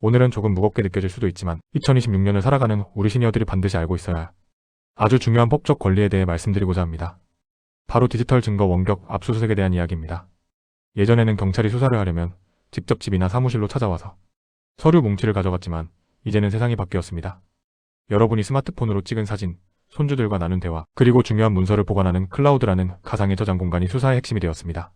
오늘은 조금 무겁게 느껴질 수도 있지만 2026년을 살아가는 우리 시니어들이 반드시 알고 있어야 할 아주 중요한 법적 권리에 대해 말씀드리고자 합니다. 바로 디지털 증거 원격 압수수색에 대한 이야기입니다. 예전에는 경찰이 수사를 하려면 직접 집이나 사무실로 찾아와서 서류 뭉치를 가져갔지만 이제는 세상이 바뀌었습니다. 여러분이 스마트폰으로 찍은 사진, 손주들과 나눈 대화, 그리고 중요한 문서를 보관하는 클라우드라는 가상의 저장 공간이 수사의 핵심이 되었습니다.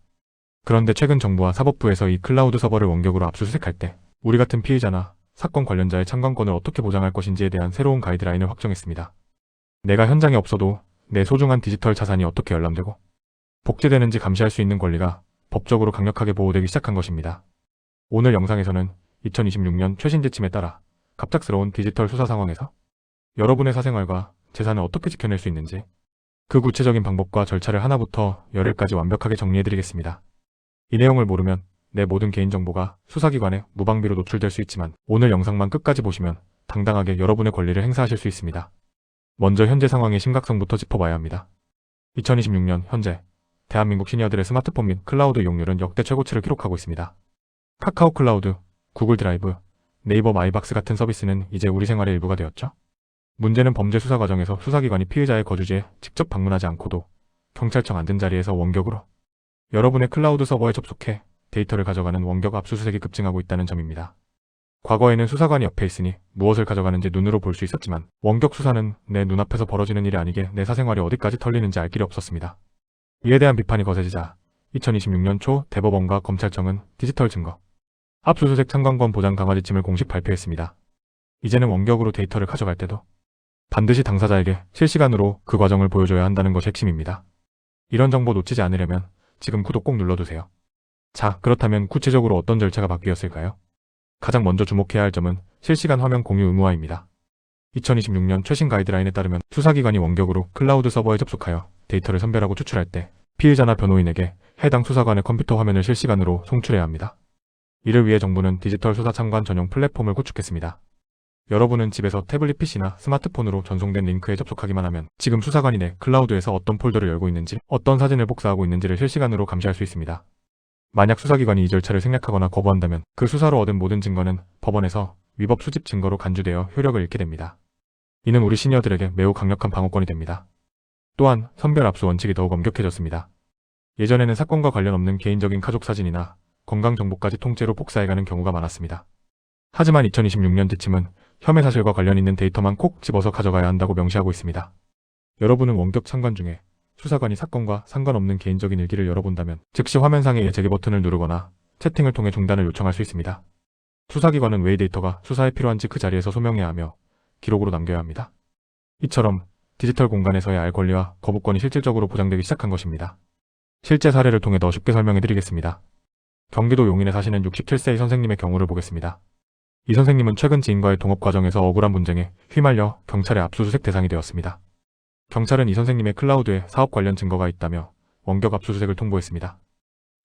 그런데 최근 정부와 사법부에서 이 클라우드 서버를 원격으로 압수수색할 때 우리 같은 피해자나 사건 관련자의 참관권을 어떻게 보장할 것인지에 대한 새로운 가이드라인을 확정했습니다. 내가 현장에 없어도 내 소중한 디지털 자산이 어떻게 열람되고 복제되는지 감시할 수 있는 권리가 법적으로 강력하게 보호되기 시작한 것입니다. 오늘 영상에서는 2026년 최신 지침에 따라 갑작스러운 디지털 수사 상황에서 여러분의 사생활과 재산을 어떻게 지켜낼 수 있는지 그 구체적인 방법과 절차를 하나부터 열흘까지 완벽하게 정리해드리겠습니다. 이 내용을 모르면 내 모든 개인정보가 수사기관에 무방비로 노출될 수 있지만 오늘 영상만 끝까지 보시면 당당하게 여러분의 권리를 행사하실 수 있습니다. 먼저 현재 상황의 심각성부터 짚어봐야 합니다. 2026년 현재 대한민국 시니어들의 스마트폰 및 클라우드 이용률은 역대 최고치를 기록하고 있습니다. 카카오 클라우드, 구글 드라이브, 네이버 마이박스 같은 서비스는 이제 우리 생활의 일부가 되었죠. 문제는 범죄 수사 과정에서 수사기관이 피해자의 거주지에 직접 방문하지 않고도 경찰청 앉은 자리에서 원격으로 여러분의 클라우드 서버에 접속해 데이터를 가져가는 원격 압수수색이 급증하고 있다는 점입니다. 과거에는 수사관이 옆에 있으니 무엇을 가져가는지 눈으로 볼 수 있었지만 원격 수사는 내 눈앞에서 벌어지는 일이 아니게 내 사생활이 어디까지 털리는지 알 길이 없었습니다. 이에 대한 비판이 거세지자 2026년 초 대법원과 검찰청은 디지털 증거 압수수색 참관권 보장 강화 지침을 공식 발표했습니다. 이제는 원격으로 데이터를 가져갈 때도 반드시 당사자에게 실시간으로 그 과정을 보여줘야 한다는 것이 핵심입니다. 이런 정보 놓치지 않으려면 지금 구독 꼭 눌러두세요. 자, 그렇다면 구체적으로 어떤 절차가 바뀌었을까요? 가장 먼저 주목해야 할 점은 실시간 화면 공유 의무화입니다. 2026년 최신 가이드라인에 따르면 수사기관이 원격으로 클라우드 서버에 접속하여 데이터를 선별하고 추출할 때 피의자나 변호인에게 해당 수사관의 컴퓨터 화면을 실시간으로 송출해야 합니다. 이를 위해 정부는 디지털 수사 참관 전용 플랫폼을 구축했습니다. 여러분은 집에서 태블릿 PC나 스마트폰으로 전송된 링크에 접속하기만 하면 지금 수사관이 내 클라우드에서 어떤 폴더를 열고 있는지, 어떤 사진을 복사하고 있는지를 실시간으로 감시할 수 있습니다. 만약 수사기관이 이 절차를 생략하거나 거부한다면 그 수사로 얻은 모든 증거는 법원에서 위법 수집 증거로 간주되어 효력을 잃게 됩니다. 이는 우리 시니어들에게 매우 강력한 방어권이 됩니다. 또한 선별 압수 원칙이 더욱 엄격해졌습니다. 예전에는 사건과 관련 없는 개인적인 가족 사진이나 건강정보까지 통째로 복사해가는 경우가 많았습니다. 하지만 2026년 지침은 혐의 사실과 관련 있는 데이터만 콕 집어서 가져가야 한다고 명시하고 있습니다. 여러분은 원격 참관 중에 수사관이 사건과 상관없는 개인적인 일기를 열어본다면 즉시 화면상의 재개 버튼을 누르거나 채팅을 통해 중단을 요청할 수 있습니다. 수사기관은 왜 이 데이터가 수사에 필요한지 그 자리에서 소명해야 하며 기록으로 남겨야 합니다. 이처럼 디지털 공간에서의 알 권리와 거부권이 실질적으로 보장되기 시작한 것입니다. 실제 사례를 통해 더 쉽게 설명해드리겠습니다. 경기도 용인에 사시는 67세의 선생님의 경우를 보겠습니다. 이 선생님은 최근 지인과의 동업 과정에서 억울한 분쟁에 휘말려 경찰의 압수수색 대상이 되었습니다. 경찰은 이 선생님의 클라우드에 사업 관련 증거가 있다며 원격 압수수색을 통보했습니다.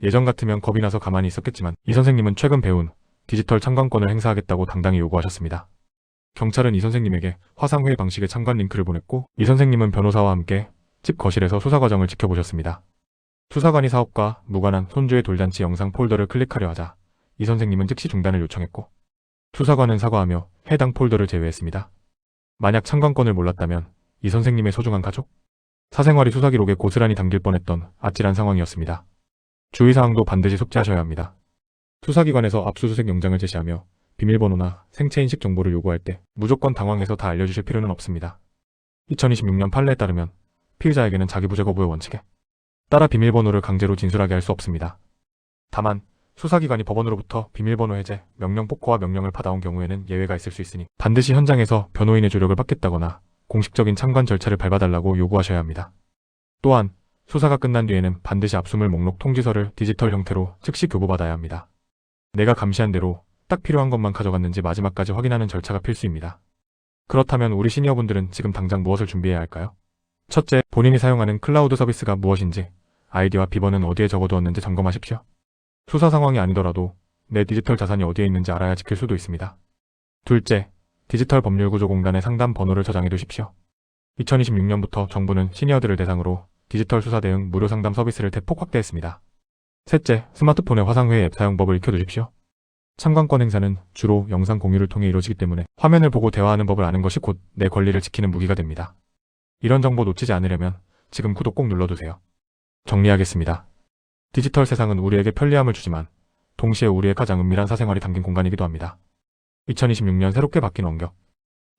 예전 같으면 겁이 나서 가만히 있었겠지만 이 선생님은 최근 배운 디지털 참관권을 행사하겠다고 당당히 요구하셨습니다. 경찰은 이 선생님에게 화상회의 방식의 참관 링크를 보냈고 이 선생님은 변호사와 함께 집 거실에서 수사 과정을 지켜보셨습니다. 수사관이 사업과 무관한 손주의 돌잔치 영상 폴더를 클릭하려 하자 이 선생님은 즉시 중단을 요청했고 수사관은 사과하며 해당 폴더를 제외했습니다. 만약 참관권을 몰랐다면 이 선생님의 소중한 가족, 사생활이 수사 기록에 고스란히 담길 뻔했던 아찔한 상황이었습니다. 주의사항도 반드시 숙지하셔야 합니다. 수사기관에서 압수수색 영장을 제시하며 비밀번호나 생체 인식 정보를 요구할 때 무조건 당황해서 다 알려주실 필요는 없습니다. 2026년 판례에 따르면 피의자에게는 자기부재 거부의 원칙에 따라 비밀번호를 강제로 진술하게 할 수 없습니다. 다만 수사기관이 법원으로부터 비밀번호 해제, 명령 복호와 명령을 받아온 경우에는 예외가 있을 수 있으니 반드시 현장에서 변호인의 조력을 받겠다거나 공식적인 참관 절차를 밟아달라고 요구하셔야 합니다. 또한 수사가 끝난 뒤에는 반드시 압수물 목록 통지서를 디지털 형태로 즉시 교부받아야 합니다. 내가 감시한 대로 딱 필요한 것만 가져갔는지 마지막까지 확인하는 절차가 필수입니다. 그렇다면 우리 시니어분들은 지금 당장 무엇을 준비해야 할까요? 첫째, 본인이 사용하는 클라우드 서비스가 무엇인지, 아이디와 비번은 어디에 적어두었는지 점검하십시오. 수사 상황이 아니더라도 내 디지털 자산이 어디에 있는지 알아야 지킬 수도 있습니다. 둘째, 디지털 법률구조공단의 상담 번호를 저장해 두십시오. 2026년부터 정부는 시니어들을 대상으로 디지털 수사 대응 무료 상담 서비스를 대폭 확대했습니다. 셋째, 스마트폰의 화상회의 앱 사용법을 익혀두십시오. 참관권 행사는 주로 영상 공유를 통해 이루어지기 때문에 화면을 보고 대화하는 법을 아는 것이 곧 내 권리를 지키는 무기가 됩니다. 이런 정보 놓치지 않으려면 지금 구독 꼭 눌러두세요. 정리하겠습니다. 디지털 세상은 우리에게 편리함을 주지만 동시에 우리의 가장 은밀한 사생활이 담긴 공간이기도 합니다. 2026년 새롭게 바뀐 원격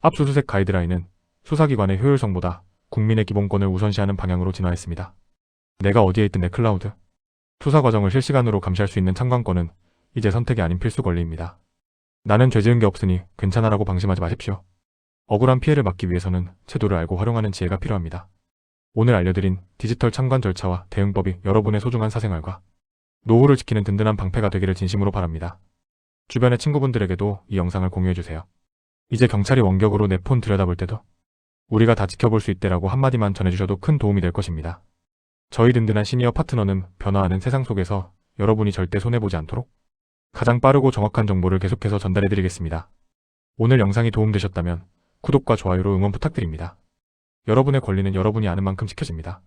압수수색 가이드라인은 수사기관의 효율성보다 국민의 기본권을 우선시하는 방향으로 진화했습니다. 내가 어디에 있든 내 클라우드 수사 과정을 실시간으로 감시할 수 있는 참관권은 이제 선택이 아닌 필수 권리입니다. 나는 죄 지은 게 없으니 괜찮아라고 방심하지 마십시오. 억울한 피해를 막기 위해서는 제도를 알고 활용하는 지혜가 필요합니다. 오늘 알려드린 디지털 참관 절차와 대응법이 여러분의 소중한 사생활과 노후를 지키는 든든한 방패가 되기를 진심으로 바랍니다. 주변의 친구분들에게도 이 영상을 공유해주세요. 이제 경찰이 원격으로 내 폰 들여다볼 때도 우리가 다 지켜볼 수 있대라고 한마디만 전해주셔도 큰 도움이 될 것입니다. 저희 든든한 시니어 파트너는 변화하는 세상 속에서 여러분이 절대 손해보지 않도록 가장 빠르고 정확한 정보를 계속해서 전달해드리겠습니다. 오늘 영상이 도움되셨다면 구독과 좋아요로 응원 부탁드립니다. 여러분의 권리는 여러분이 아는 만큼 지켜집니다.